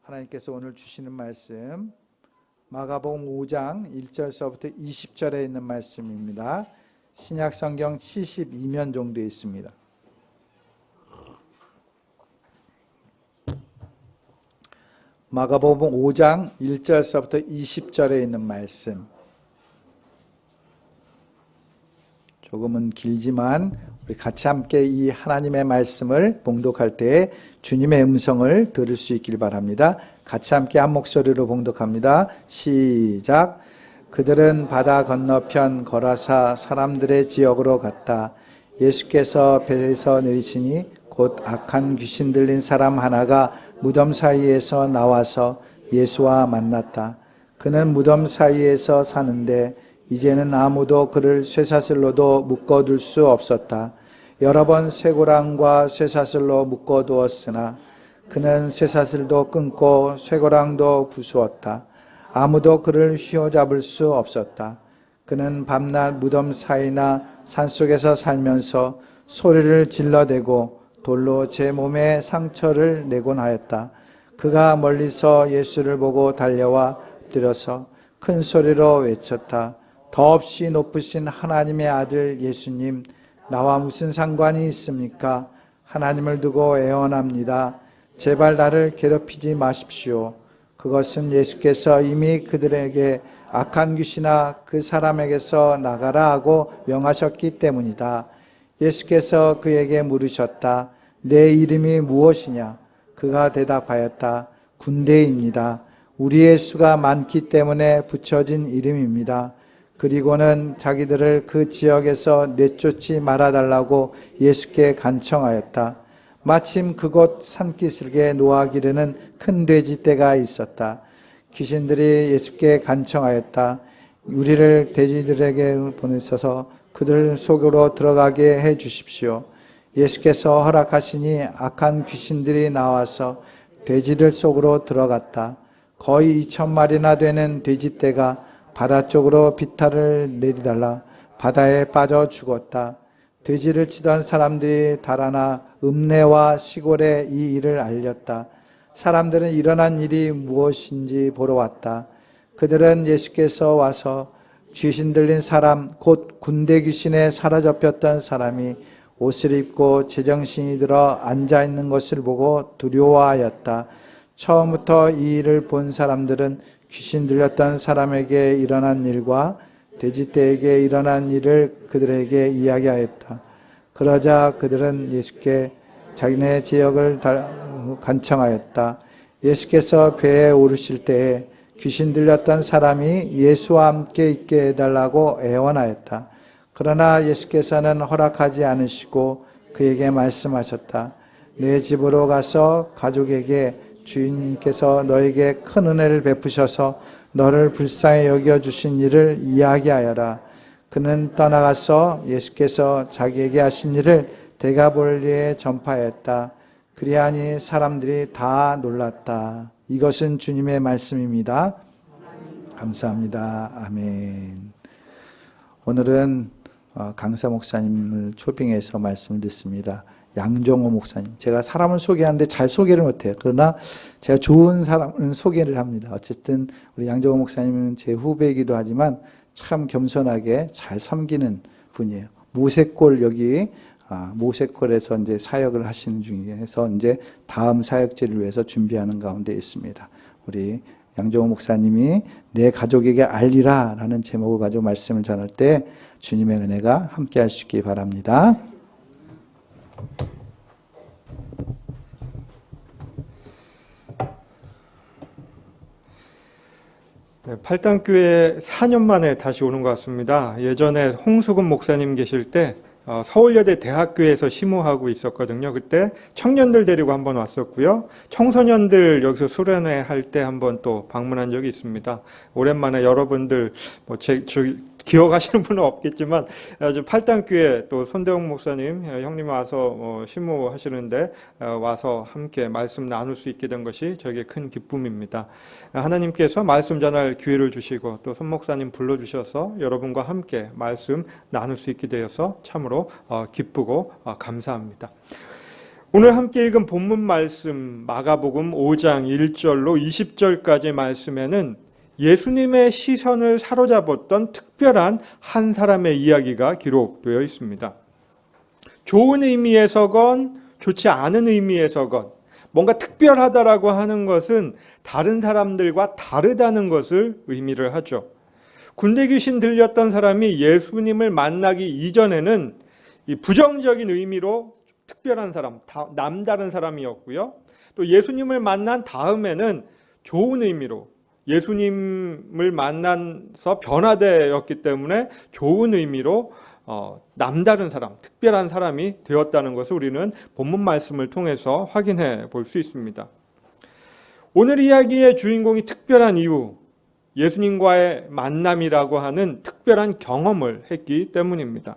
하나님께서 오늘 주시는 말씀 마가복음 5장 1절서부터 20절에 있는 말씀입니다. 신약 성경 72면 정도 있습니다. 마가복음 5장 1절서부터 20절에 있는 말씀. 조금은 길지만 우리 같이 함께 이 하나님의 말씀을 봉독할 때 주님의 음성을 들을 수 있길 바랍니다. 같이 함께 한 목소리로 봉독합니다. 시작. 그들은 바다 건너편 거라사 사람들의 지역으로 갔다. 예수께서 배에서 내리시니 곧 악한 귀신 들린 사람 하나가 무덤 사이에서 나와서 예수와 만났다. 그는 무덤 사이에서 사는데 이제는 아무도 그를 쇠사슬로도 묶어둘 수 없었다. 여러 번 쇠고랑과 쇠사슬로 묶어두었으나 그는 쇠사슬도 끊고 쇠고랑도 부수었다. 아무도 그를 휘어잡을 수 없었다. 그는 밤낮 무덤 사이나 산속에서 살면서 소리를 질러대고 돌로 제 몸에 상처를 내곤 하였다. 그가 멀리서 예수를 보고 달려와 엎드려서 큰 소리로 외쳤다. 더없이 높으신 하나님의 아들 예수님, 나와 무슨 상관이 있습니까? 하나님을 두고 애원합니다. 제발 나를 괴롭히지 마십시오. 그것은 예수께서 이미 그들에게 악한 귀신아 그 사람에게서 나가라 하고 명하셨기 때문이다. 예수께서 그에게 물으셨다. 내 이름이 무엇이냐? 그가 대답하였다. 군대입니다. 우리의 수가 많기 때문에 붙여진 이름입니다. 그리고는 자기들을 그 지역에서 내쫓지 말아달라고 예수께 간청하였다. 마침 그곳 산기슭에 노하기르는 큰 돼지떼가 있었다. 귀신들이 예수께 간청하였다. 우리를 돼지들에게 보내셔서 그들 속으로 들어가게 해 주십시오. 예수께서 허락하시니 악한 귀신들이 나와서 돼지들 속으로 들어갔다. 거의 2,000마리나 되는 돼지떼가 바다 쪽으로 비탈을 내리달라 바다에 빠져 죽었다. 돼지를 치던 사람들이 달아나 읍내와 시골에 이 일을 알렸다. 사람들은 일어난 일이 무엇인지 보러 왔다. 그들은 예수께서 와서 귀신 들린 사람, 곧 군대 귀신에 사로잡혔던 사람이 옷을 입고 제정신이 들어 앉아있는 것을 보고 두려워하였다. 처음부터 이 일을 본 사람들은 귀신 들렸던 사람에게 일어난 일과 돼지떼에게 일어난 일을 그들에게 이야기하였다. 그러자 그들은 예수께 자기네 지역을 간청하였다. 예수께서 배에 오르실 때에 귀신 들렸던 사람이 예수와 함께 있게 해달라고 애원하였다. 그러나 예수께서는 허락하지 않으시고 그에게 말씀하셨다. 내 집으로 가서 가족에게 주인께서 너에게 큰 은혜를 베푸셔서 너를 불쌍히 여겨주신 일을 이야기하여라. 그는 떠나가서 예수께서 자기에게 하신 일을 데가볼리에 전파했다. 그리하니 사람들이 다 놀랐다. 이것은 주님의 말씀입니다. 감사합니다. 아멘. 오늘은 강사 목사님을 초빙해서 말씀을 듣습니다. 양정호 목사님. 제가 사람을 소개하는데 잘 소개를 못해요. 그러나 제가 좋은 사람을 소개를 합니다. 어쨌든 우리 양정호 목사님은 제 후배이기도 하지만 참 겸손하게 잘 섬기는 분이에요. 모세골 여기 모세골에서 이제 사역을 하시는 중에서 이제 다음 사역지를 위해서 준비하는 가운데 있습니다. 우리 양정호 목사님이 내 가족에게 알리라 라는 제목을 가지고 말씀을 전할 때 주님의 은혜가 함께 할 수 있기 바랍니다. 네, 팔당교회 4년 만에 다시 오는 것 같습니다. 예전에 홍수근 목사님 계실 때 서울여대 대학교에서 심호하고 있었거든요. 그때 청년들 데리고 한번 왔었고요. 청소년들 여기서 수련회 할 때 한번 또 방문한 적이 있습니다. 오랜만에 여러분들 기억하시는 분은 없겠지만 팔당교회 또 손대웅 목사님 형님 와서 심호하시는데 와서 함께 말씀 나눌 수 있게 된 것이 저에게 큰 기쁨입니다. 하나님께서 말씀 전할 기회를 주시고 또 손 목사님 불러주셔서 여러분과 함께 말씀 나눌 수 있게 되어서 참으로 기쁘고 감사합니다. 오늘 함께 읽은 본문 말씀 마가복음 5장 1절로 20절까지 말씀에는 예수님의 시선을 사로잡았던 특별한 한 사람의 이야기가 기록되어 있습니다. 좋은 의미에서건 좋지 않은 의미에서건 뭔가 특별하다라고 하는 것은 다른 사람들과 다르다는 것을 의미를 하죠. 군대 귀신 들렸던 사람이 예수님을 만나기 이전에는 이 부정적인 의미로 특별한 사람, 남다른 사람이었고요. 또 예수님을 만난 다음에는 좋은 의미로 예수님을 만나서 변화되었기 때문에 좋은 의미로 남다른 사람, 특별한 사람이 되었다는 것을 우리는 본문 말씀을 통해서 확인해 볼 수 있습니다. 오늘 이야기의 주인공이 특별한 이유, 예수님과의 만남이라고 하는 특별한 경험을 했기 때문입니다.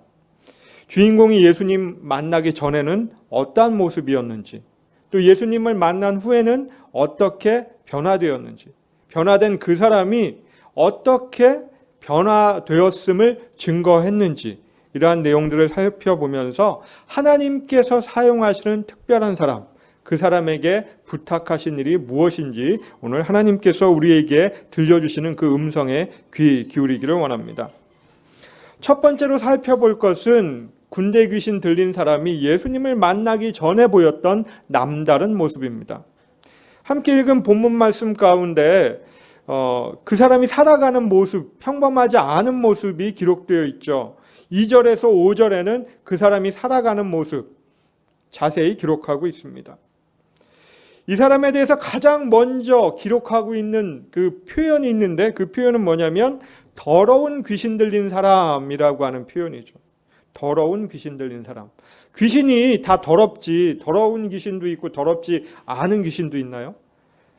주인공이 예수님 만나기 전에는 어떠한 모습이었는지, 또 예수님을 만난 후에는 어떻게 변화되었는지, 변화된 그 사람이 어떻게 변화되었음을 증거했는지, 이러한 내용들을 살펴보면서 하나님께서 사용하시는 특별한 사람, 그 사람에게 부탁하신 일이 무엇인지 오늘 하나님께서 우리에게 들려주시는 그 음성에 귀 기울이기를 원합니다. 첫 번째로 살펴볼 것은 군대 귀신 들린 사람이 예수님을 만나기 전에 보였던 남다른 모습입니다. 함께 읽은 본문 말씀 가운데 그 사람이 살아가는 모습, 평범하지 않은 모습이 기록되어 있죠. 2절에서 5절에는 그 사람이 살아가는 모습 자세히 기록하고 있습니다. 이 사람에 대해서 가장 먼저 기록하고 있는 그 표현이 있는데 그 표현은 뭐냐면 더러운 귀신 들린 사람이라고 하는 표현이죠. 더러운 귀신 들린 사람. 귀신이 다 더럽지, 더러운 귀신도 있고 더럽지 않은 귀신도 있나요?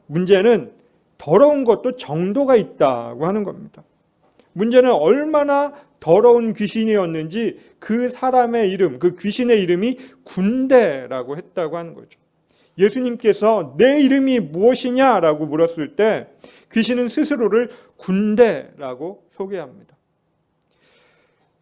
문제는 더러운 것도 정도가 있다고 하는 겁니다. 문제는 얼마나 더러운 귀신이었는지 그 사람의 이름, 그 귀신의 이름이 군대라고 했다고 하는 거죠. 예수님께서 내 이름이 무엇이냐라고 물었을 때 귀신은 스스로를 군대라고 소개합니다.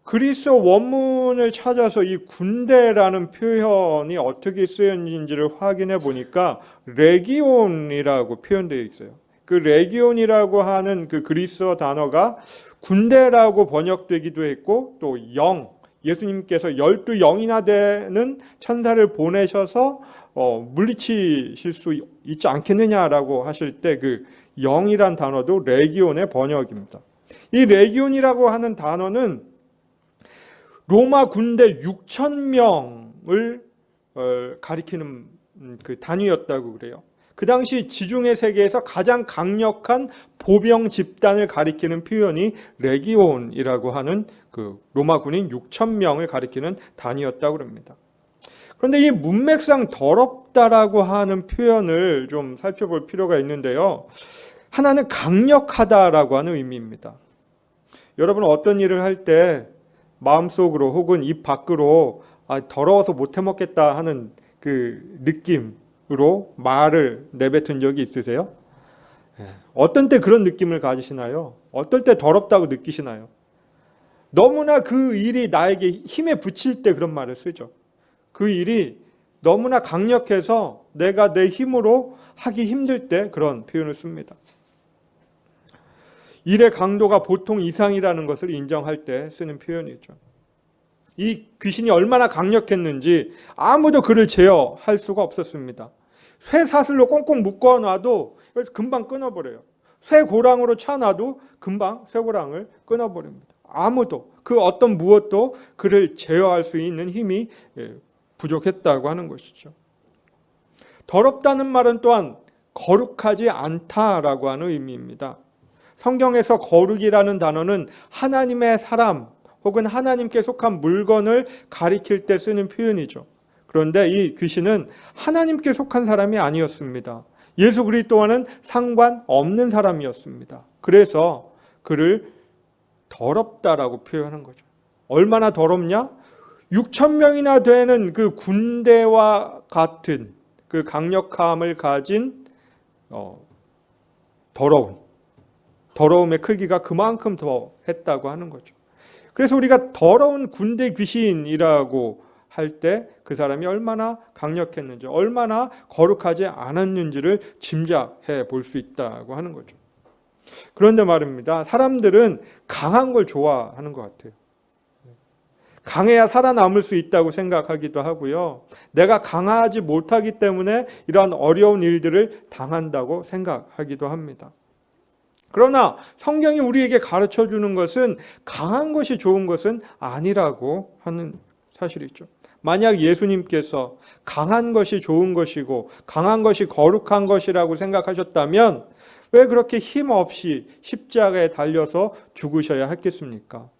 그리스 원문을 찾아서 이 군대라는 표현이 어떻게 쓰였는지를 확인해 보니까 레기온이라고 표현되어 있어요. 그 레기온이라고 하는 그 그리스어 단어가 군대라고 번역되기도 했고 또 영, 예수님께서 12영이나 되는 천사를 보내셔서 물리치실 수 있지 않겠느냐라고 하실 때 그 영이란 단어도 레기온의 번역입니다. 이 레기온이라고 하는 단어는 로마 군대 6,000명을 가리키는 그 단위였다고 그래요. 그 당시 지중해 세계에서 가장 강력한 보병 집단을 가리키는 표현이 레기온이라고 하는 그 로마 군인 6,000명을 가리키는 단위였다고 합니다. 그런데 이 문맥상 더럽다라고 하는 표현을 좀 살펴볼 필요가 있는데요. 하나는 강력하다라고 하는 의미입니다. 여러분 어떤 일을 할 때 마음속으로 혹은 입 밖으로 더러워서 못 해먹겠다 하는 그 느낌으로 말을 내뱉은 적이 있으세요? 어떤 때 그런 느낌을 가지시나요? 어떨 때 더럽다고 느끼시나요? 너무나 그 일이 나에게 힘에 부칠 때 그런 말을 쓰죠. 그 일이 너무나 강력해서 내가 내 힘으로 하기 힘들 때 그런 표현을 씁니다. 일의 강도가 보통 이상이라는 것을 인정할 때 쓰는 표현이죠. 이 귀신이 얼마나 강력했는지 아무도 그를 제어할 수가 없었습니다. 쇠 사슬로 꽁꽁 묶어놔도 금방 끊어버려요. 쇠 고랑으로 차놔도 금방 쇠 고랑을 끊어버립니다. 아무도 그 어떤 무엇도 그를 제어할 수 있는 힘이 부족했다고 하는 것이죠. 더럽다는 말은 또한 거룩하지 않다라고 하는 의미입니다. 성경에서 거룩이라는 단어는 하나님의 사람 혹은 하나님께 속한 물건을 가리킬 때 쓰는 표현이죠. 그런데 이 귀신은 하나님께 속한 사람이 아니었습니다. 예수 그리스도와는 상관없는 사람이었습니다. 그래서 그를 더럽다라고 표현한 거죠. 얼마나 더럽냐? 6,000명이나 되는 그 군대와 같은 그 강력함을 가진 더러움의 크기가 그만큼 더 했다고 하는 거죠. 그래서 우리가 더러운 군대 귀신이라고 할 때 그 사람이 얼마나 강력했는지, 얼마나 거룩하지 않았는지를 짐작해 볼 수 있다고 하는 거죠. 그런데 말입니다. 사람들은 강한 걸 좋아하는 것 같아요. 강해야 살아남을 수 있다고 생각하기도 하고요. 내가 강하지 못하기 때문에 이러한 어려운 일들을 당한다고 생각하기도 합니다. 그러나 성경이 우리에게 가르쳐 주는 것은 강한 것이 좋은 것은 아니라고 하는 사실이죠. 만약 예수님께서 강한 것이 좋은 것이고 강한 것이 거룩한 것이라고 생각하셨다면 왜 그렇게 힘없이 십자가에 달려서 죽으셔야 했겠습니까?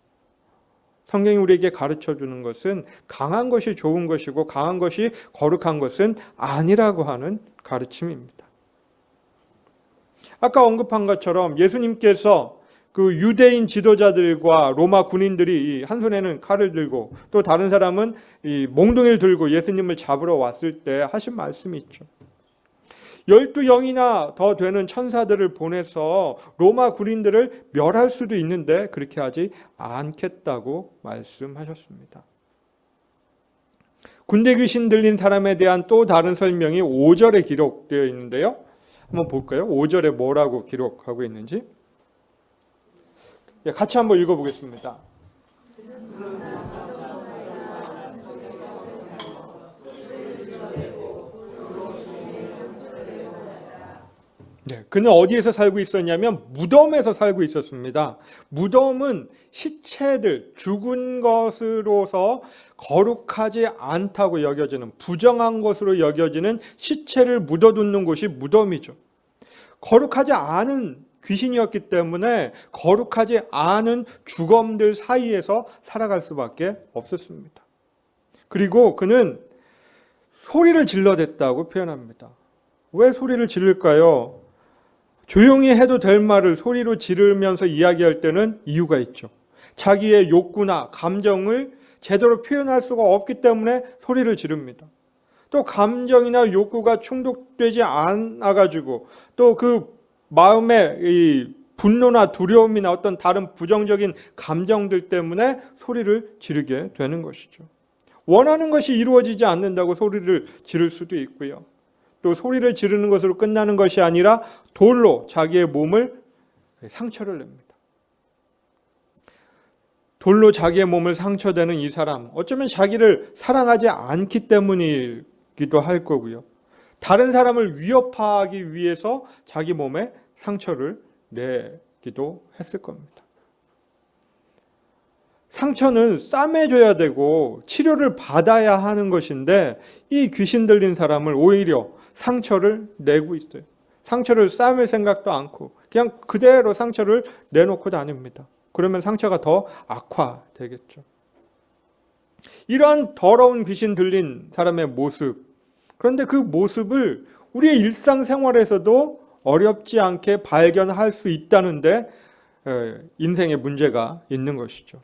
성경이 우리에게 가르쳐 주는 것은 강한 것이 좋은 것이고 강한 것이 거룩한 것은 아니라고 하는 가르침입니다. 아까 언급한 것처럼 예수님께서 그 유대인 지도자들과 로마 군인들이 한 손에는 칼을 들고 또 다른 사람은 이 몽둥이를 들고 예수님을 잡으러 왔을 때 하신 말씀이 있죠. 12영이나 더 되는 천사들을 보내서 로마 군인들을 멸할 수도 있는데 그렇게 하지 않겠다고 말씀하셨습니다. 군대 귀신 들린 사람에 대한 또 다른 설명이 5절에 기록되어 있는데요. 한번 볼까요? 5절에 뭐라고 기록하고 있는지. 같이 한번 읽어보겠습니다. 그는 어디에서 살고 있었냐면 무덤에서 살고 있었습니다. 무덤은 시체들, 죽은 것으로서 거룩하지 않다고 여겨지는, 부정한 것으로 여겨지는 시체를 묻어두는 곳이 무덤이죠. 거룩하지 않은 귀신이었기 때문에 거룩하지 않은 주검들 사이에서 살아갈 수밖에 없었습니다. 그리고 그는 소리를 질러댔다고 표현합니다. 왜 소리를 지를까요? 조용히 해도 될 말을 소리로 지르면서 이야기할 때는 이유가 있죠. 자기의 욕구나 감정을 제대로 표현할 수가 없기 때문에 소리를 지릅니다. 또 감정이나 욕구가 충족되지 않아가지고 또 그 마음의 이 분노나 두려움이나 어떤 다른 부정적인 감정들 때문에 소리를 지르게 되는 것이죠. 원하는 것이 이루어지지 않는다고 소리를 지를 수도 있고요. 또 소리를 지르는 것으로 끝나는 것이 아니라 돌로 자기의 몸을 상처를 냅니다. 돌로 자기의 몸을 상처되는 이 사람, 어쩌면 자기를 사랑하지 않기 때문이기도 할 거고요. 다른 사람을 위협하기 위해서 자기 몸에 상처를 내기도 했을 겁니다. 상처는 싸매줘야 되고 치료를 받아야 하는 것인데 이 귀신 들린 사람을 오히려 상처를 내고 있어요. 상처를 싸맬 생각도 않고 그냥 그대로 상처를 내놓고 다닙니다. 그러면 상처가 더 악화되겠죠. 이러한 더러운 귀신 들린 사람의 모습, 그런데 그 모습을 우리의 일상생활에서도 어렵지 않게 발견할 수 있다는데 인생의 문제가 있는 것이죠.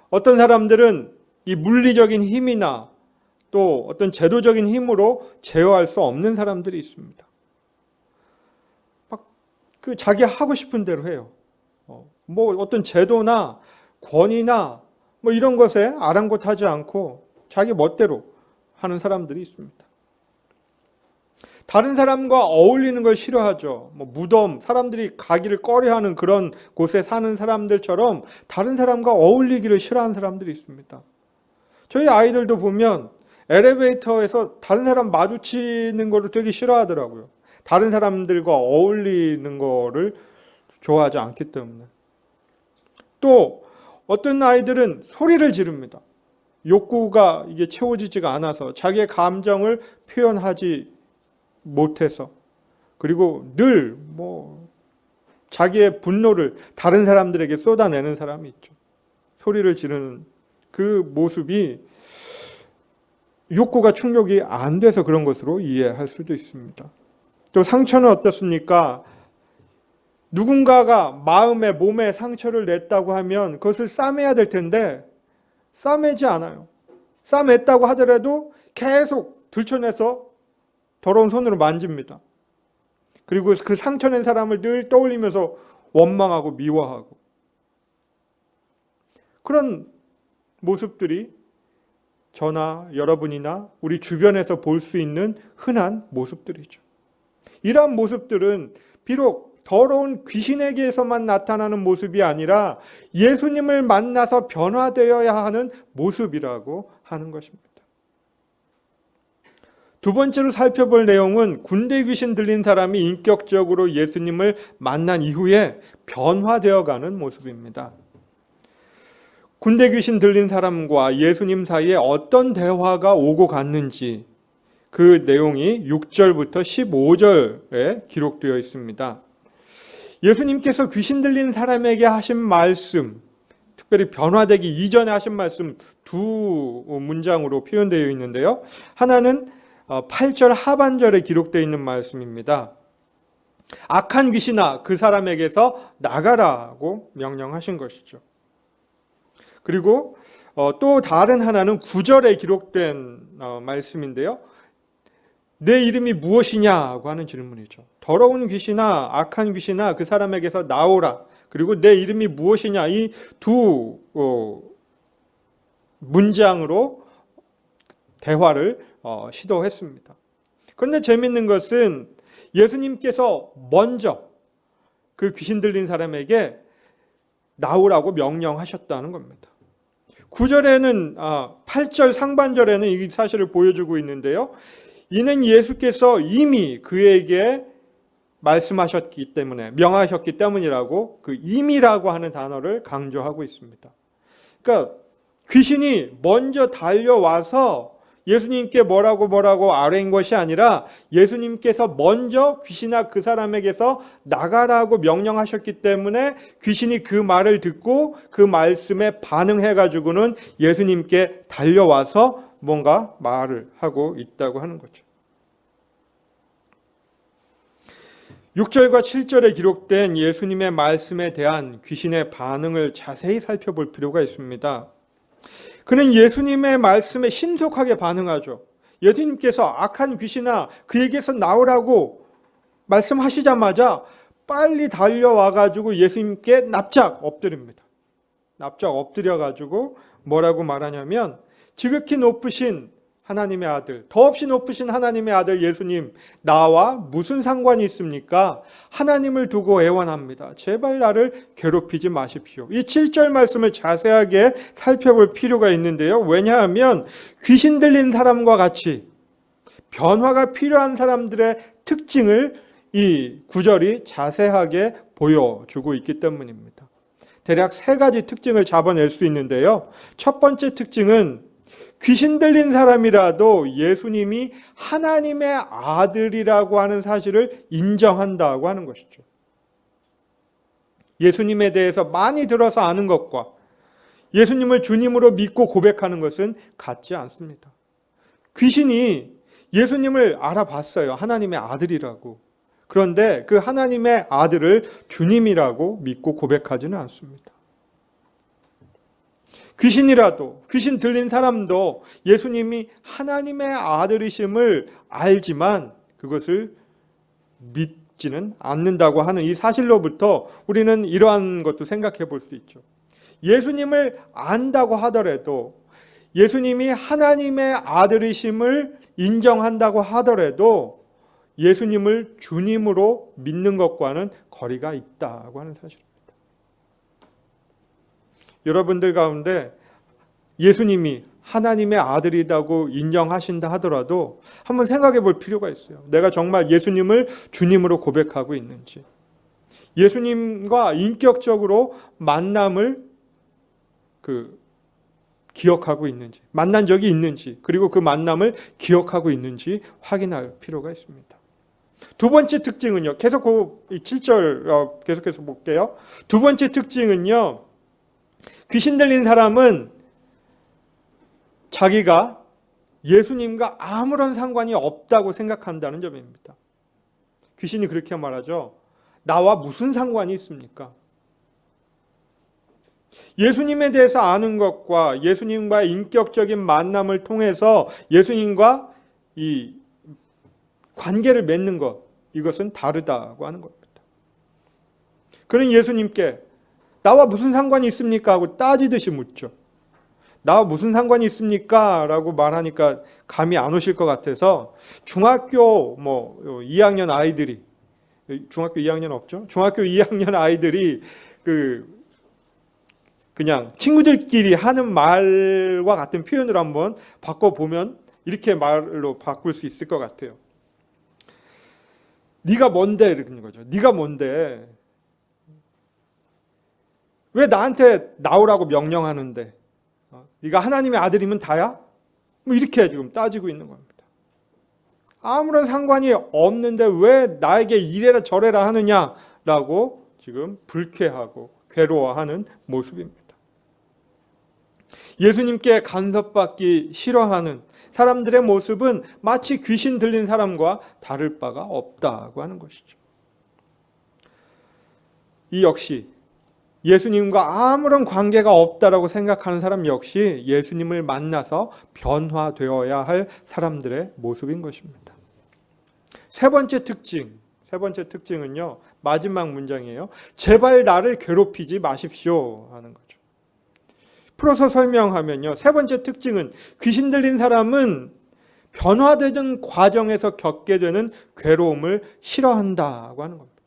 어떤 사람들은 이 물리적인 힘이나 또 어떤 제도적인 힘으로 제어할 수 없는 사람들이 있습니다. 막 그 자기 하고 싶은 대로 해요. 뭐 어떤 제도나 권위나 뭐 이런 것에 아랑곳하지 않고 자기 멋대로 하는 사람들이 있습니다. 다른 사람과 어울리는 걸 싫어하죠. 뭐 무덤, 사람들이 가기를 꺼려하는 그런 곳에 사는 사람들처럼 다른 사람과 어울리기를 싫어하는 사람들이 있습니다. 저희 아이들도 보면 엘리베이터에서 다른 사람 마주치는 거를 되게 싫어하더라고요. 다른 사람들과 어울리는 거를 좋아하지 않기 때문에. 또 어떤 아이들은 소리를 지릅니다. 욕구가 이게 채워지지가 않아서 자기의 감정을 표현하지 못해서, 그리고 늘 자기의 분노를 다른 사람들에게 쏟아내는 사람이 있죠. 소리를 지르는 그 모습이 욕구가 충족이 안 돼서 그런 것으로 이해할 수도 있습니다. 또 상처는 어떻습니까? 누군가가 마음에 몸에 상처를 냈다고 하면 그것을 싸매야 될 텐데 싸매지 않아요. 싸맸다고 하더라도 계속 들춰내서 더러운 손으로 만집니다. 그리고 그 상처낸 사람을 늘 떠올리면서 원망하고 미워하고, 그런 모습들이 저나 여러분이나 우리 주변에서 볼 수 있는 흔한 모습들이죠. 이러한 모습들은 비록 더러운 귀신에게서만 나타나는 모습이 아니라 예수님을 만나서 변화되어야 하는 모습이라고 하는 것입니다. 두 번째로 살펴볼 내용은 군대 귀신 들린 사람이 인격적으로 예수님을 만난 이후에 변화되어 가는 모습입니다. 군대 귀신 들린 사람과 예수님 사이에 어떤 대화가 오고 갔는지 그 내용이 6절부터 15절에 기록되어 있습니다. 예수님께서 귀신 들린 사람에게 하신 말씀, 특별히 변화되기 이전에 하신 말씀 두 문장으로 표현되어 있는데요. 하나는 8절 하반절에 기록되어 있는 말씀입니다. 악한 귀신아 그 사람에게서 나가라고 명령하신 것이죠. 그리고 또 다른 하나는 9절에 기록된 말씀인데요. 내 이름이 무엇이냐고 하는 질문이죠. 더러운 귀신아 악한 귀신아 그 사람에게서 나오라. 그리고 내 이름이 무엇이냐 이 두 문장으로 대화를 시도했습니다. 그런데 재밌는 것은 예수님께서 먼저 그 귀신 들린 사람에게 나오라고 명령하셨다는 겁니다. 9절에는 8절 상반절에는 이 사실을 보여주고 있는데요. 이는 예수께서 이미 그에게 말씀하셨기 때문에 명하셨기 때문이라고 그 임이라고 하는 단어를 강조하고 있습니다. 그러니까 귀신이 먼저 달려와서 예수님께 뭐라고 아뢰인 것이 아니라 예수님께서 먼저 귀신아 그 사람에게서 나가라고 명령하셨기 때문에 귀신이 그 말을 듣고 그 말씀에 반응해가지고는 예수님께 달려와서 뭔가 말을 하고 있다고 하는 거죠. 6절과 7절에 기록된 예수님의 말씀에 대한 귀신의 반응을 자세히 살펴볼 필요가 있습니다. 그는 예수님의 말씀에 신속하게 반응하죠. 예수님께서 악한 귀신아 그에게서 나오라고 말씀하시자마자 빨리 달려와가지고 예수님께 납작 엎드립니다. 납작 엎드려가지고 뭐라고 말하냐면 지극히 높으신 하나님의 아들, 더없이 높으신 하나님의 아들 예수님, 나와 무슨 상관이 있습니까? 하나님을 두고 애원합니다. 제발 나를 괴롭히지 마십시오. 이 7절 말씀을 자세하게 살펴볼 필요가 있는데요. 왜냐하면 귀신 들린 사람과 같이 변화가 필요한 사람들의 특징을 이 9절이 자세하게 보여주고 있기 때문입니다. 대략 세 가지 특징을 잡아낼 수 있는데요. 첫 번째 특징은 귀신 들린 사람이라도 예수님이 하나님의 아들이라고 하는 사실을 인정한다고 하는 것이죠. 예수님에 대해서 많이 들어서 아는 것과 예수님을 주님으로 믿고 고백하는 것은 같지 않습니다. 귀신이 예수님을 알아봤어요. 하나님의 아들이라고. 그런데 그 하나님의 아들을 주님이라고 믿고 고백하지는 않습니다. 귀신이라도, 귀신 들린 사람도 예수님이 하나님의 아들이심을 알지만 그것을 믿지는 않는다고 하는 이 사실로부터 우리는 이러한 것도 생각해 볼 수 있죠. 예수님을 안다고 하더라도, 예수님이 하나님의 아들이심을 인정한다고 하더라도 예수님을 주님으로 믿는 것과는 거리가 있다고 하는 사실입니다. 여러분들 가운데 예수님이 하나님의 아들이라고 인정하신다 하더라도 한번 생각해 볼 필요가 있어요. 내가 정말 예수님을 주님으로 고백하고 있는지, 예수님과 인격적으로 만남을 기억하고 있는지, 만난 적이 있는지, 그리고 그 만남을 기억하고 있는지 확인할 필요가 있습니다. 두 번째 특징은요. 계속 7절 계속해서 볼게요. 두 번째 특징은요. 귀신 들린 사람은 자기가 예수님과 아무런 상관이 없다고 생각한다는 점입니다. 귀신이 그렇게 말하죠. 나와 무슨 상관이 있습니까? 예수님에 대해서 아는 것과 예수님과의 인격적인 만남을 통해서 예수님과 이 관계를 맺는 것, 이것은 다르다고 하는 겁니다. 그는 예수님께 나와 무슨 상관이 있습니까? 하고 따지듯이 묻죠. 나와 무슨 상관이 있습니까? 라고 말하니까 감이 안 오실 것 같아서 중학교 2학년 아이들이, 중학교 2학년 없죠? 중학교 2학년 아이들이 그냥 친구들끼리 하는 말과 같은 표현을 한번 바꿔보면 이렇게 말로 바꿀 수 있을 것 같아요. 네가 뭔데? 이러는 거죠. 네가 뭔데? 왜 나한테 나오라고 명령하는데? 네가 하나님의 아들이면 다야? 뭐 이렇게 지금 따지고 있는 겁니다. 아무런 상관이 없는데 왜 나에게 이래라 저래라 하느냐라고 지금 불쾌하고 괴로워하는 모습입니다. 예수님께 간섭받기 싫어하는 사람들의 모습은 마치 귀신 들린 사람과 다를 바가 없다고 하는 것이죠. 이 역시 예수님과 아무런 관계가 없다라고 생각하는 사람 역시 예수님을 만나서 변화되어야 할 사람들의 모습인 것입니다. 세 번째 특징은요. 마지막 문장이에요. 제발 나를 괴롭히지 마십시오 하는 거죠. 풀어서 설명하면요. 세 번째 특징은 귀신 들린 사람은 변화되는 과정에서 겪게 되는 괴로움을 싫어한다고 하는 겁니다.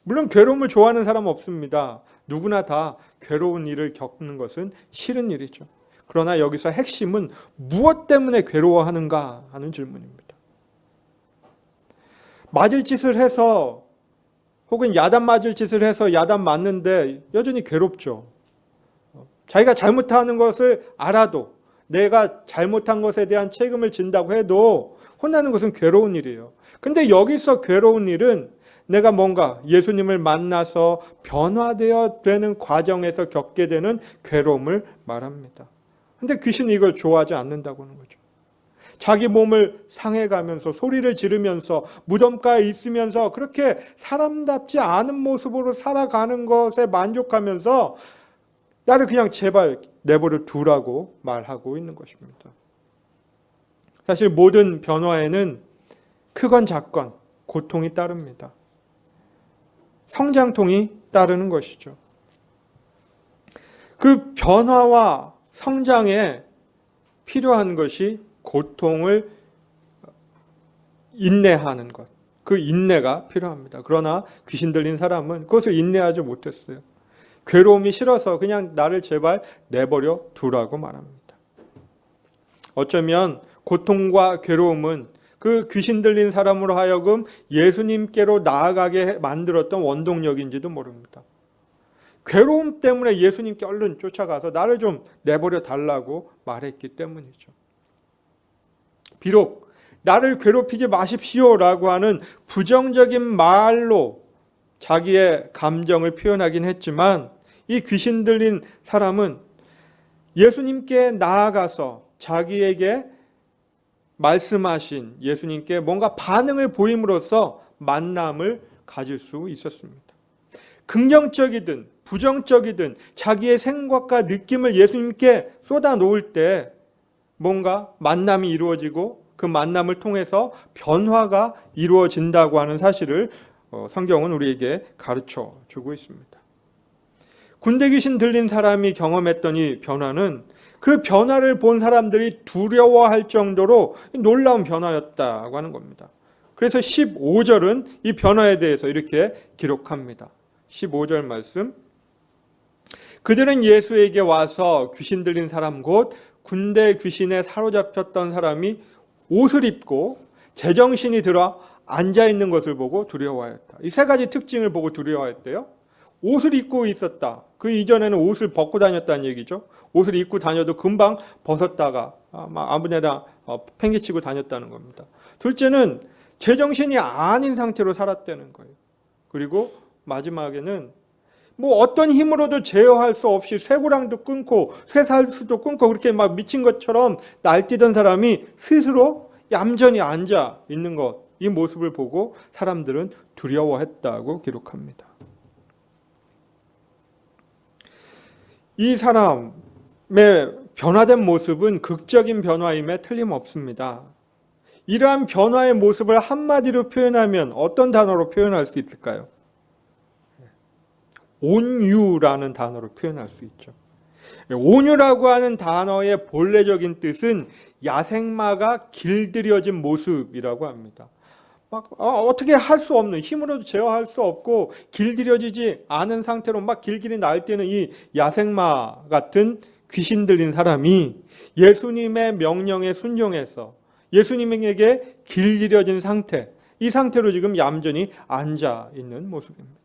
물론 괴로움을 좋아하는 사람은 없습니다. 누구나 다 괴로운 일을 겪는 것은 싫은 일이죠. 그러나 여기서 핵심은 무엇 때문에 괴로워하는가 하는 질문입니다. 맞을 짓을 해서 혹은 야단 맞을 짓을 해서 야단 맞는데 여전히 괴롭죠. 자기가 잘못하는 것을 알아도 내가 잘못한 것에 대한 책임을 진다고 해도 혼나는 것은 괴로운 일이에요. 근데 여기서 괴로운 일은 내가 뭔가 예수님을 만나서 변화되어 되는 과정에서 겪게 되는 괴로움을 말합니다. 근데 귀신이 이걸 좋아하지 않는다고 하는 거죠. 자기 몸을 상해가면서 소리를 지르면서 무덤가에 있으면서 그렇게 사람답지 않은 모습으로 살아가는 것에 만족하면서 나를 그냥 제발 내버려 두라고 말하고 있는 것입니다. 사실 모든 변화에는 크건 작건 고통이 따릅니다. 성장통이 따르는 것이죠. 그 변화와 성장에 필요한 것이 고통을 인내하는 것. 그 인내가 필요합니다. 그러나 귀신 들린 사람은 그것을 인내하지 못했어요. 괴로움이 싫어서 그냥 나를 제발 내버려 두라고 말합니다. 어쩌면 고통과 괴로움은 그 귀신 들린 사람으로 하여금 예수님께로 나아가게 만들었던 원동력인지도 모릅니다. 괴로움 때문에 예수님께 얼른 쫓아가서 나를 좀 내버려 달라고 말했기 때문이죠. 비록 나를 괴롭히지 마십시오라고 하는 부정적인 말로 자기의 감정을 표현하긴 했지만 이 귀신 들린 사람은 예수님께 나아가서 자기에게 말씀하신 예수님께 뭔가 반응을 보임으로써 만남을 가질 수 있었습니다. 긍정적이든 부정적이든 자기의 생각과 느낌을 예수님께 쏟아 놓을 때 뭔가 만남이 이루어지고 그 만남을 통해서 변화가 이루어진다고 하는 사실을 성경은 우리에게 가르쳐 주고 있습니다. 군대 귀신 들린 사람이 경험했던 이 변화는 그 변화를 본 사람들이 두려워할 정도로 놀라운 변화였다고 하는 겁니다. 그래서 15절은 이 변화에 대해서 이렇게 기록합니다. 15절 말씀. 그들은 예수에게 와서 귀신 들린 사람 곧 군대 귀신에 사로잡혔던 사람이 옷을 입고 제정신이 들어 앉아 있는 것을 보고 두려워하였다. 이 세 가지 특징을 보고 두려워했대요. 옷을 입고 있었다. 그 이전에는 옷을 벗고 다녔다는 얘기죠. 옷을 입고 다녀도 금방 벗었다가 아무 데나 팽개치고 다녔다는 겁니다. 둘째는 제정신이 아닌 상태로 살았다는 거예요. 그리고 마지막에는 뭐 어떤 힘으로도 제어할 수 없이 쇠고랑도 끊고 쇠살수도 끊고 그렇게 막 미친 것처럼 날뛰던 사람이 스스로 얌전히 앉아 있는 것, 이 모습을 보고 사람들은 두려워했다고 기록합니다. 이 사람의 변화된 모습은 극적인 변화임에 틀림없습니다. 이러한 변화의 모습을 한마디로 표현하면 어떤 단어로 표현할 수 있을까요? 온유라는 단어로 표현할 수 있죠. 온유라고 하는 단어의 본래적인 뜻은 야생마가 길들여진 모습이라고 합니다. 막 어떻게 할 수 없는, 힘으로도 제어할 수 없고 길들여지지 않은 상태로 막 길길이 날뛰는 이 야생마 같은 귀신 들린 사람이 예수님의 명령에 순종해서 예수님에게 길들여진 상태, 이 상태로 지금 얌전히 앉아 있는 모습입니다.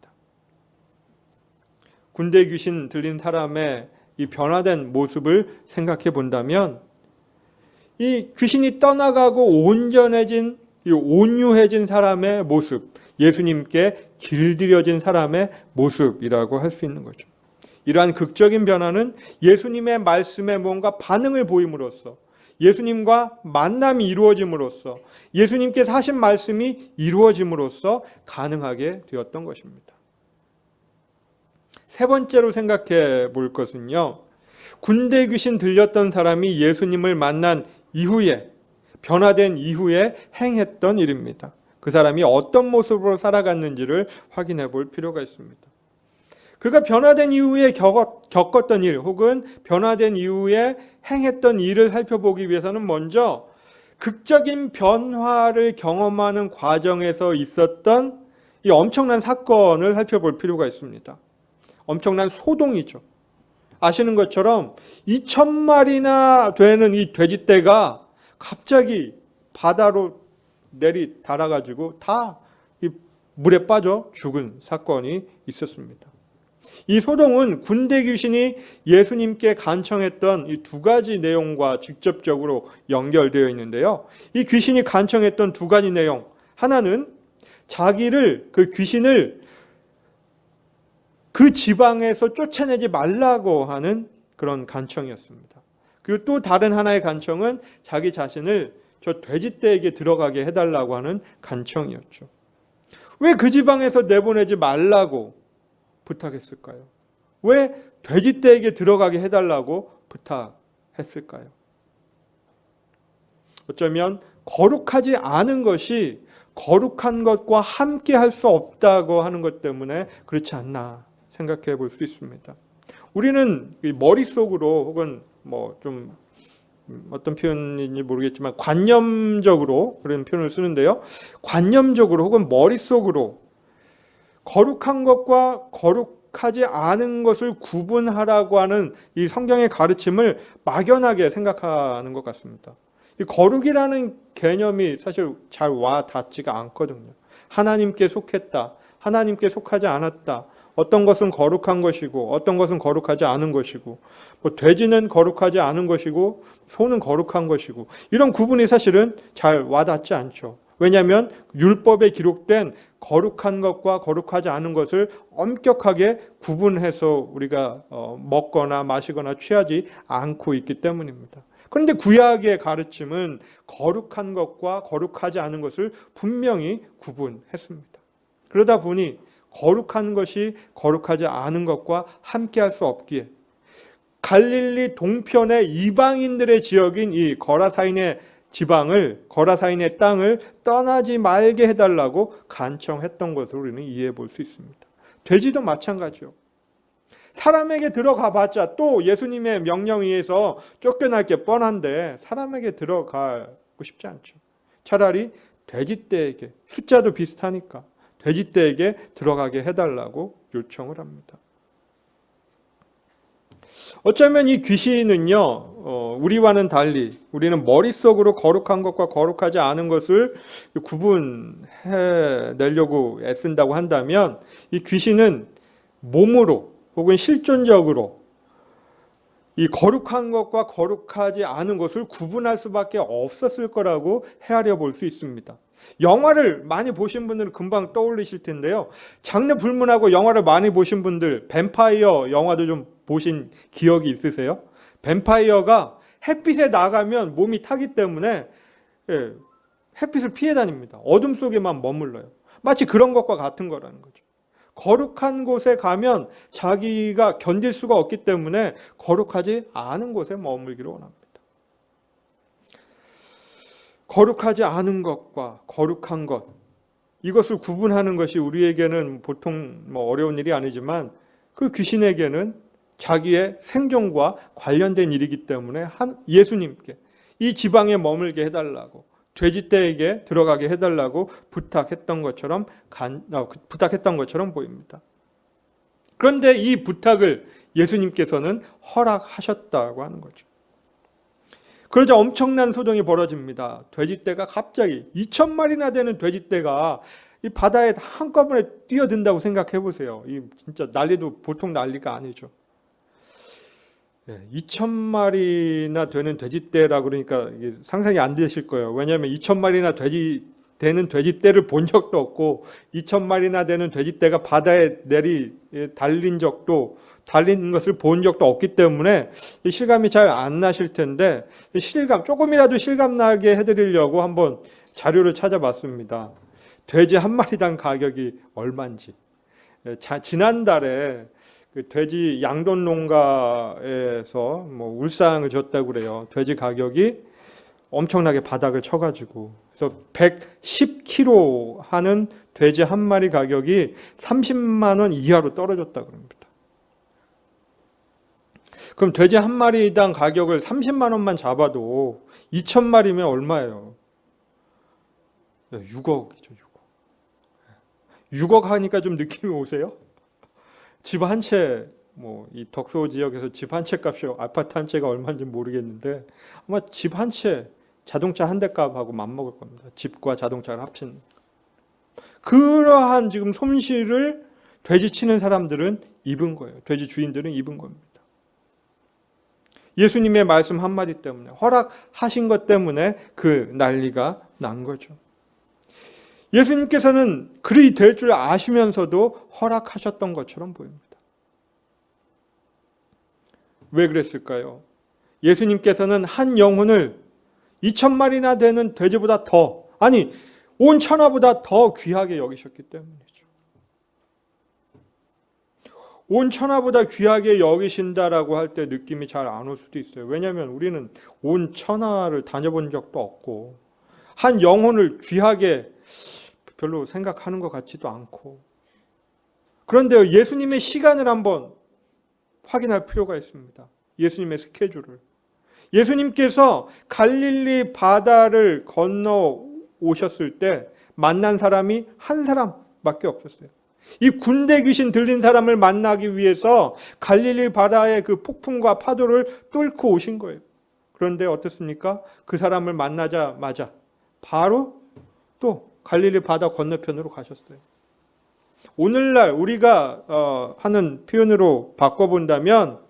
군대 귀신 들린 사람의 이 변화된 모습을 생각해 본다면 이 귀신이 떠나가고 온전해진, 이 온유해진 사람의 모습, 예수님께 길들여진 사람의 모습이라고 할 수 있는 거죠. 이러한 극적인 변화는 예수님의 말씀에 뭔가 반응을 보임으로써, 예수님과 만남이 이루어짐으로써, 예수님께서 하신 말씀이 이루어짐으로써 가능하게 되었던 것입니다. 세 번째로 생각해 볼 것은요, 군대 귀신 들렸던 사람이 예수님을 만난 이후에, 변화된 이후에 행했던 일입니다. 그 사람이 어떤 모습으로 살아갔는지를 확인해 볼 필요가 있습니다. 그가 변화된 이후에 겪었던 일, 혹은 변화된 이후에 행했던 일을 살펴보기 위해서는 먼저 극적인 변화를 경험하는 과정에서 있었던 이 엄청난 사건을 살펴볼 필요가 있습니다. 엄청난 소동이죠. 아시는 것처럼 2,000마리나 되는 이 돼지떼가 갑자기 바다로 내리 달아가지고 다 이 물에 빠져 죽은 사건이 있었습니다. 이 소동은 군대 귀신이 예수님께 간청했던 이 두 가지 내용과 직접적으로 연결되어 있는데요. 이 귀신이 간청했던 두 가지 내용, 하나는 그 귀신을 그 지방에서 쫓아내지 말라고 하는 그런 간청이었습니다. 그리고 또 다른 하나의 간청은 자기 자신을 저 돼지떼에게 들어가게 해달라고 하는 간청이었죠. 왜 그 지방에서 내보내지 말라고 부탁했을까요? 왜 돼지떼에게 들어가게 해달라고 부탁했을까요? 어쩌면 거룩하지 않은 것이 거룩한 것과 함께 할 수 없다고 하는 것 때문에 그렇지 않나 생각해 볼 수 있습니다. 우리는 머릿속으로 혹은 좀 어떤 표현인지 모르겠지만 관념적으로 그런 표현을 쓰는데요. 관념적으로 혹은 머릿속으로 거룩한 것과 거룩하지 않은 것을 구분하라고 하는 이 성경의 가르침을 막연하게 생각하는 것 같습니다. 이 거룩이라는 개념이 사실 잘 와 닿지가 않거든요. 하나님께 속했다, 하나님께 속하지 않았다, 어떤 것은 거룩한 것이고 어떤 것은 거룩하지 않은 것이고, 돼지는 거룩하지 않은 것이고 소는 거룩한 것이고, 이런 구분이 사실은 잘 와닿지 않죠. 왜냐하면 율법에 기록된 거룩한 것과 거룩하지 않은 것을 엄격하게 구분해서 우리가 먹거나 마시거나 취하지 않고 있기 때문입니다. 그런데 구약의 가르침은 거룩한 것과 거룩하지 않은 것을 분명히 구분했습니다. 그러다 보니 거룩한 것이 거룩하지 않은 것과 함께할 수 없기에 갈릴리 동편의 이방인들의 지역인 이 거라사인의 거라사인의 땅을 떠나지 말게 해달라고 간청했던 것을 우리는 이해해 볼 수 있습니다. 돼지도 마찬가지요. 사람에게 들어가 봤자 또 예수님의 명령에 의해서 쫓겨날 게 뻔한데 사람에게 들어가고 싶지 않죠. 차라리 돼지떼에게, 숫자도 비슷하니까 돼지떼에게 들어가게 해달라고 요청을 합니다. 어쩌면 이 귀신은요, 우리와는 달리 우리는 머릿속으로 거룩한 것과 거룩하지 않은 것을 구분해내려고 애쓴다고 한다면, 이 귀신은 몸으로 혹은 실존적으로 이 거룩한 것과 거룩하지 않은 것을 구분할 수밖에 없었을 거라고 헤아려 볼 수 있습니다. 영화를 많이 보신 분들은 금방 떠올리실 텐데요. 장르 불문하고 영화를 많이 보신 분들, 뱀파이어 영화도 좀 보신 기억이 있으세요? 뱀파이어가 햇빛에 나가면 몸이 타기 때문에 햇빛을 피해 다닙니다. 어둠 속에만 머물러요. 마치 그런 것과 같은 거라는 거죠. 거룩한 곳에 가면 자기가 견딜 수가 없기 때문에 거룩하지 않은 곳에 머물기를 원합니다. 거룩하지 않은 것과 거룩한 것, 이것을 구분하는 것이 우리에게는 보통 어려운 일이 아니지만 그 귀신에게는 자기의 생존과 관련된 일이기 때문에 예수님께 이 지방에 머물게 해달라고, 돼지떼에게 들어가게 해달라고 부탁했던 것처럼 보입니다. 그런데 이 부탁을 예수님께서는 허락하셨다고 하는 거죠. 그러자 엄청난 소동이 벌어집니다. 돼지떼가 갑자기 2,000마리나 되는 돼지떼가 이 바다에 한꺼번에 뛰어든다고 생각해 보세요. 이 진짜 난리도 보통 난리가 아니죠. 2,000마리나 되는 돼지떼라 그러니까 이게 상상이 안 되실 거예요. 왜냐하면 2,000마리나 되는 돼지떼를 본 적도 없고 2,000마리나 되는 돼지떼가 바다에 달린 것을 본 적도 없기 때문에 실감이 잘 안 나실 텐데 조금이라도 실감 나게 해드리려고 한번 자료를 찾아봤습니다. 돼지 한 마리당 가격이 얼마인지. 지난달에 그 돼지 양돈 농가에서 울상을 줬다고 그래요. 돼지 가격이 엄청나게 바닥을 쳐가지고 그래서 110kg 하는 돼지 한 마리 가격이 30만 원 이하로 떨어졌다고 합니다. 그럼 돼지 한 마리당 가격을 30만 원만 잡아도 2,000마리면 얼마예요? 6억이죠, 6억. 6억 하니까 좀 느낌이 오세요? 집 한 채, 이 덕소 지역에서 집 한 채 값이 아파트 한 채가 얼마인지 모르겠는데 아마 집 한 채, 자동차 한 대 값하고 맞먹을 겁니다. 집과 자동차를 합친. 그러한 지금 손실을 돼지 치는 사람들은 입은 거예요. 돼지 주인들은 입은 겁니다. 예수님의 말씀 한마디 때문에, 허락하신 것 때문에 그 난리가 난 거죠. 예수님께서는 그리 될 줄 아시면서도 허락하셨던 것처럼 보입니다. 왜 그랬을까요? 예수님께서는 한 영혼을 2,000마리나 되는 돼지보다 온 천하보다 더 귀하게 여기셨기 때문이죠. 온 천하보다 귀하게 여기신다라고 할 때 느낌이 잘 안 올 수도 있어요. 왜냐하면 우리는 온 천하를 다녀본 적도 없고 한 영혼을 귀하게 별로 생각하는 것 같지도 않고. 그런데 예수님의 시간을 한번 확인할 필요가 있습니다. 예수님의 스케줄을. 예수님께서 갈릴리 바다를 건너 오셨을 때 만난 사람이 한 사람밖에 없었어요. 이 군대 귀신 들린 사람을 만나기 위해서 갈릴리 바다의 그 폭풍과 파도를 뚫고 오신 거예요. 그런데 어떻습니까? 그 사람을 만나자마자 바로 또 갈릴리 바다 건너편으로 가셨어요. 오늘날 우리가 하는 표현으로 바꿔본다면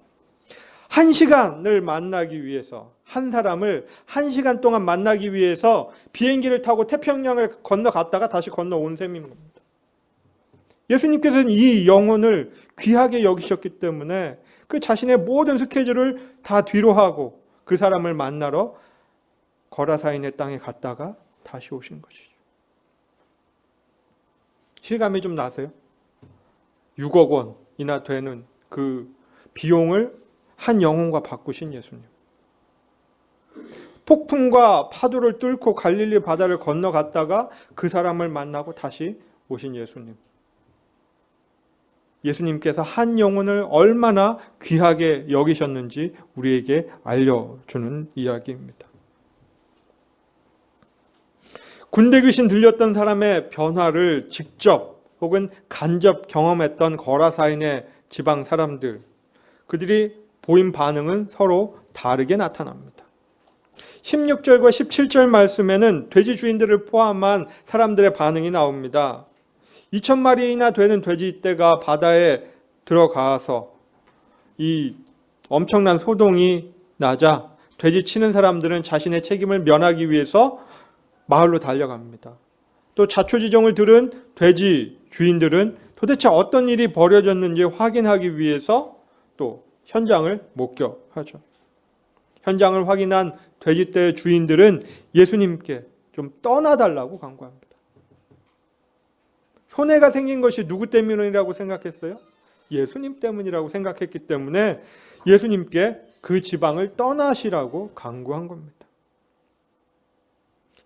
1시간을 만나기 위해서, 한 사람을 1시간 동안 만나기 위해서 비행기를 타고 태평양을 건너갔다가 다시 건너온 셈인 겁니다. 예수님께서는 이 영혼을 귀하게 여기셨기 때문에 그 자신의 모든 스케줄을 다 뒤로 하고 그 사람을 만나러 거라사인의 땅에 갔다가 다시 오신 것이죠. 실감이 좀 나세요? 6억 원이나 되는 그 비용을 한 영혼과 바꾸신 예수님. 폭풍과 파도를 뚫고 갈릴리 바다를 건너갔다가 그 사람을 만나고 다시 오신 예수님. 예수님께서 한 영혼을 얼마나 귀하게 여기셨는지 우리에게 알려주는 이야기입니다. 군대 귀신 들렸던 사람의 변화를 직접 혹은 간접 경험했던 거라사인의 지방 사람들, 그들이 보인 반응은 서로 다르게 나타납니다. 16절과 17절 말씀에는 돼지 주인들을 포함한 사람들의 반응이 나옵니다. 2,000마리나 되는 돼지떼가 바다에 들어가서 이 엄청난 소동이 나자 돼지 치는 사람들은 자신의 책임을 면하기 위해서 마을로 달려갑니다. 또 자초지종을 들은 돼지 주인들은 도대체 어떤 일이 벌어졌는지 확인하기 위해서 또 현장을 목격하죠. 현장을 확인한 돼지떼 주인들은 예수님께 좀 떠나달라고 간구합니다. 손해가 생긴 것이 누구 때문이라고 생각했어요? 예수님 때문이라고 생각했기 때문에 예수님께 그 지방을 떠나시라고 간구한 겁니다.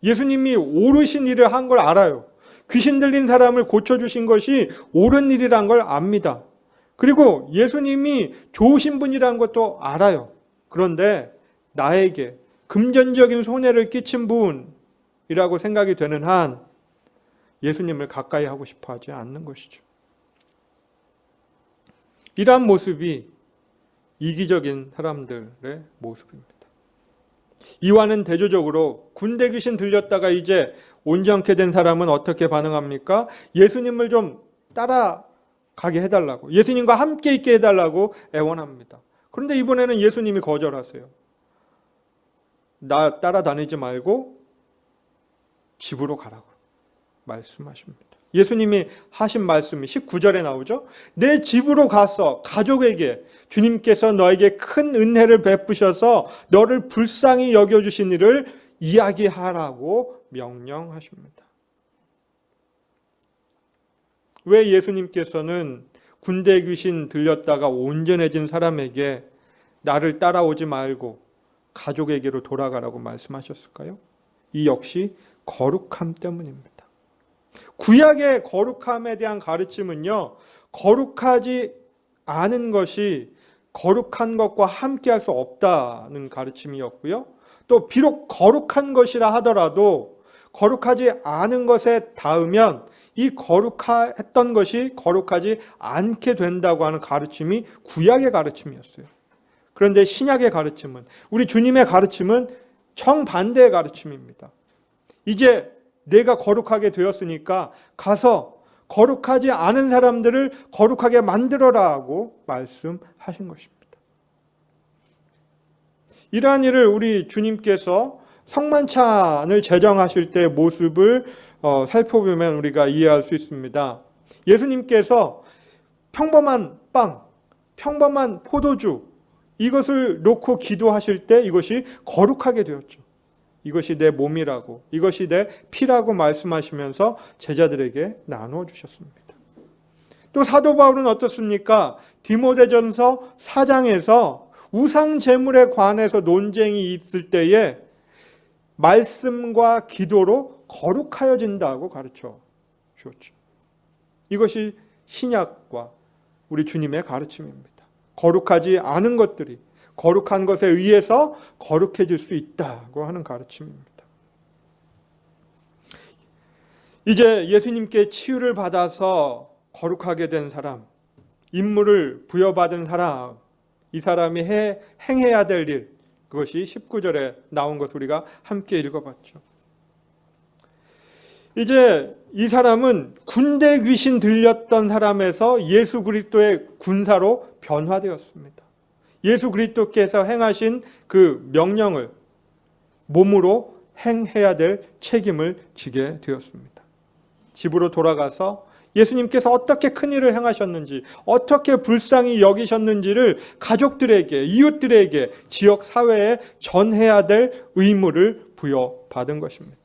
예수님이 옳으신 일을 한 걸 알아요. 귀신 들린 사람을 고쳐주신 것이 옳은 일이란 걸 압니다. 그리고 예수님이 좋으신 분이라는 것도 알아요. 그런데 나에게 금전적인 손해를 끼친 분이라고 생각이 되는 한 예수님을 가까이 하고 싶어 하지 않는 것이죠. 이러한 모습이 이기적인 사람들의 모습입니다. 이와는 대조적으로 군대 귀신 들렸다가 이제 온전케 된 사람은 어떻게 반응합니까? 예수님을 좀 따라가게 해달라고, 예수님과 함께 있게 해달라고 애원합니다. 그런데 이번에는 예수님이 거절하세요. 나 따라다니지 말고 집으로 가라고 말씀하십니다. 예수님이 하신 말씀이 19절에 나오죠. 내 집으로 가서 가족에게 주님께서 너에게 큰 은혜를 베푸셔서 너를 불쌍히 여겨주신 일을 이야기하라고 명령하십니다. 왜 예수님께서는 군대 귀신 들렸다가 온전해진 사람에게 나를 따라오지 말고 가족에게로 돌아가라고 말씀하셨을까요? 이 역시 거룩함 때문입니다. 구약의 거룩함에 대한 가르침은요, 거룩하지 않은 것이 거룩한 것과 함께할 수 없다는 가르침이었고요. 또 비록 거룩한 것이라 하더라도 거룩하지 않은 것에 닿으면 이 거룩했던 것이 거룩하지 않게 된다고 하는 가르침이 구약의 가르침이었어요. 그런데 신약의 가르침은, 우리 주님의 가르침은 정반대의 가르침입니다. 이제 내가 거룩하게 되었으니까 가서 거룩하지 않은 사람들을 거룩하게 만들어라고 말씀하신 것입니다. 이러한 일을 우리 주님께서 성만찬을 제정하실 때의 모습을 살펴보면 우리가 이해할 수 있습니다. 예수님께서 평범한 빵, 평범한 포도주, 이것을 놓고 기도하실 때 이것이 거룩하게 되었죠. 이것이 내 몸이라고, 이것이 내 피라고 말씀하시면서 제자들에게 나누어 주셨습니다. 또 사도 바울은 어떻습니까? 디모데전서 4장에서 우상 제물에 관해서 논쟁이 있을 때에 말씀과 기도로 거룩하여진다고 가르쳐 주었죠. 이것이 신약과 우리 주님의 가르침입니다. 거룩하지 않은 것들이 거룩한 것에 의해서 거룩해질 수 있다고 하는 가르침입니다. 이제 예수님께 치유를 받아서 거룩하게 된 사람, 임무를 부여받은 사람, 이 사람이 행해야 될 일, 그것이 19절에 나온 것 우리가 함께 읽어봤죠. 이제 이 사람은 군대 귀신 들렸던 사람에서 예수 그리스도의 군사로 변화되었습니다. 예수 그리스도께서 행하신 그 명령을 몸으로 행해야 될 책임을 지게 되었습니다. 집으로 돌아가서 예수님께서 어떻게 큰 일을 행하셨는지, 어떻게 불쌍히 여기셨는지를 가족들에게, 이웃들에게, 지역 사회에 전해야 될 의무를 부여받은 것입니다.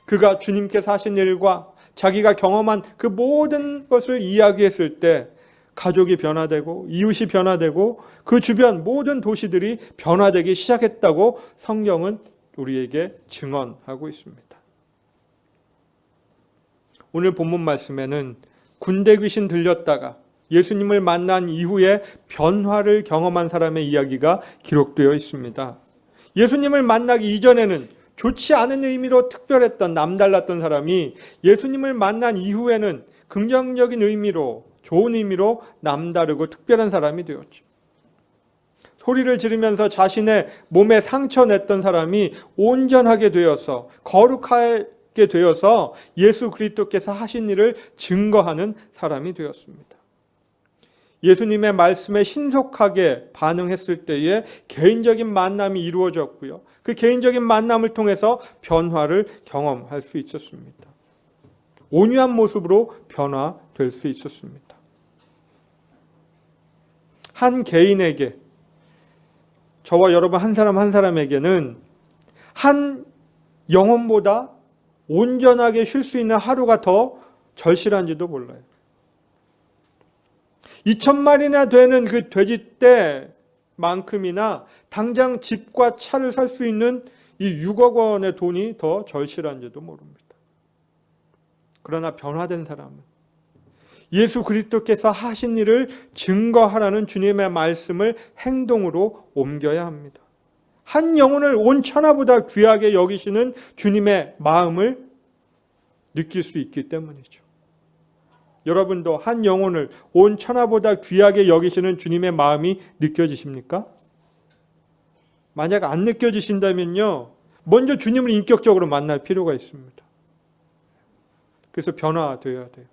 그가 주님께서 하신 일과 자기가 경험한 그 모든 것을 이야기했을 때 가족이 변화되고 이웃이 변화되고 그 주변 모든 도시들이 변화되기 시작했다고 성경은 우리에게 증언하고 있습니다. 오늘 본문 말씀에는 군대 귀신 들렸다가 예수님을 만난 이후에 변화를 경험한 사람의 이야기가 기록되어 있습니다. 예수님을 만나기 이전에는 좋지 않은 의미로 특별했던, 남달랐던 사람이 예수님을 만난 이후에는 긍정적인 의미로, 좋은 의미로 남다르고 특별한 사람이 되었죠. 소리를 지르면서 자신의 몸에 상처 냈던 사람이 온전하게 되어서, 거룩하게 되어서 예수 그리스도께서 하신 일을 증거하는 사람이 되었습니다. 예수님의 말씀에 신속하게 반응했을 때에 개인적인 만남이 이루어졌고요. 그 개인적인 만남을 통해서 변화를 경험할 수 있었습니다. 온유한 모습으로 변화될 수 있었습니다. 한 개인에게, 저와 여러분 한 사람 한 사람에게는 한 영혼보다 온전하게 쉴 수 있는 하루가 더 절실한지도 몰라요. 2,000마리나 되는 그 돼지떼만큼이나 당장 집과 차를 살 수 있는 이 6억 원의 돈이 더 절실한지도 모릅니다. 그러나 변화된 사람은 예수 그리스도께서 하신 일을 증거하라는 주님의 말씀을 행동으로 옮겨야 합니다. 한 영혼을 온 천하보다 귀하게 여기시는 주님의 마음을 느낄 수 있기 때문이죠. 여러분도 한 영혼을 온 천하보다 귀하게 여기시는 주님의 마음이 느껴지십니까? 만약 안 느껴지신다면요, 먼저 주님을 인격적으로 만날 필요가 있습니다. 그래서 변화되어야 돼요.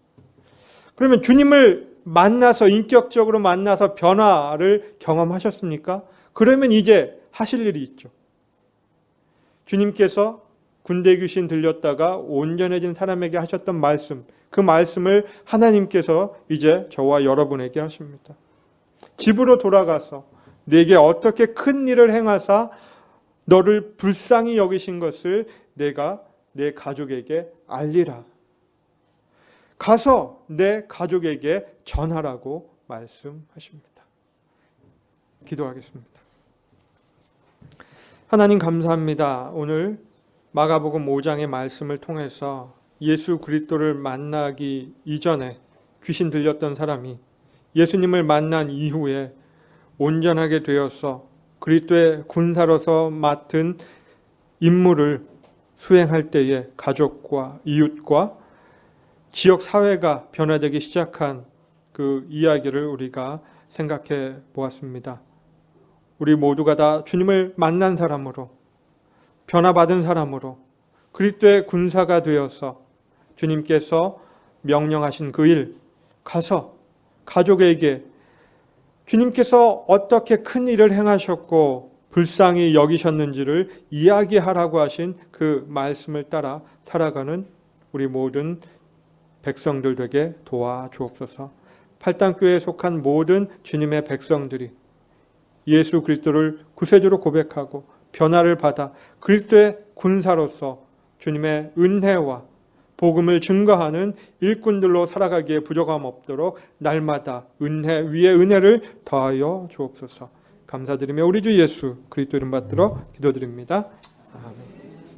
그러면 주님을 만나서, 인격적으로 만나서 변화를 경험하셨습니까? 그러면 이제 하실 일이 있죠. 주님께서 군대 귀신 들렸다가 온전해진 사람에게 하셨던 말씀, 그 말씀을 하나님께서 이제 저와 여러분에게 하십니다. 집으로 돌아가서 내게 어떻게 큰 일을 행하사 너를 불쌍히 여기신 것을 내가 내 가족에게 알리라. 가서 내 가족에게 전하라고 말씀하십니다. 기도하겠습니다. 하나님 감사합니다. 오늘 마가복음 5장의 말씀을 통해서 예수 그리스도를 만나기 이전에 귀신 들렸던 사람이 예수님을 만난 이후에 온전하게 되어서 그리스도의 군사로서 맡은 임무를 수행할 때에 가족과 이웃과 지역 사회가 변화되기 시작한 그 이야기를 우리가 생각해 보았습니다. 우리 모두가 다 주님을 만난 사람으로, 변화받은 사람으로 그리스도의 군사가 되어서 주님께서 명령하신 그 일 가서 가족에게 주님께서 어떻게 큰 일을 행하셨고 불쌍히 여기셨는지를 이야기하라고 하신 그 말씀을 따라 살아가는 우리 모든 백성들 되게 도와주옵소서. 팔당교회에 속한 모든 주님의 백성들이 예수 그리스도를 구세주로 고백하고 변화를 받아 그리스도의 군사로서 주님의 은혜와 복음을 증거하는 일꾼들로 살아가기에 부족함 없도록 날마다 은혜 위에 은혜를 더하여 주옵소서. 감사드리며 우리 주 예수 그리스도 이름 받들어 기도드립니다. 아멘.